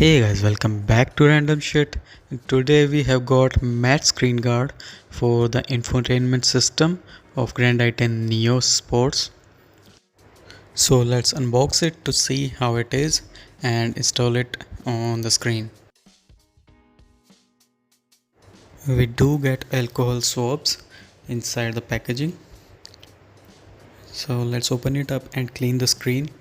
Hey guys, welcome back to Random Shit. Today we have got matte screen guard for the infotainment system of Grand i10 nios sportz. So let's unbox it to see how it is and install it on the screen. We do get alcohol swabs inside the packaging. So let's open it up and clean the screen.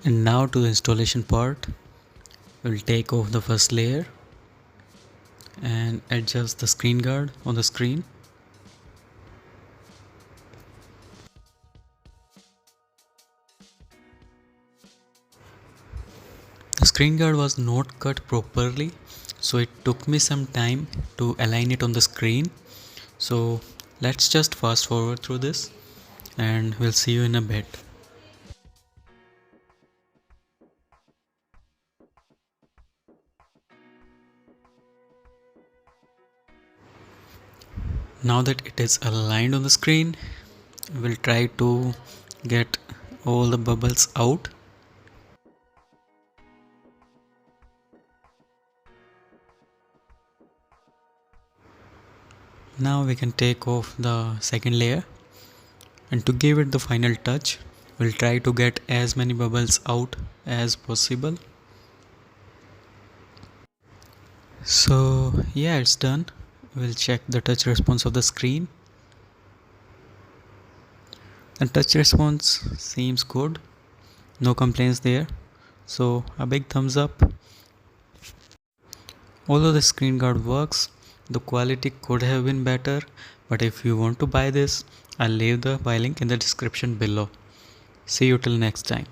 And now to the installation part. We'll take off the first layer and adjust the screen guard on the screen. The screen guard was not cut properly, so it took me some time to align it on the screen. So let's just fast forward through this and we'll see you in a bit. Now that it is aligned on the screen, we'll try to get all the bubbles out. Now we can take off the second layer, and to give it the final touch, we'll try to get as many bubbles out as possible. So yeah, it's done. We'll check the touch response of the screen. The touch response seems good, no complaints there, so a big thumbs up. Although the screen guard works, the quality could have been better, but if you want to buy this, I'll leave the buy link in the description below. See you till next time.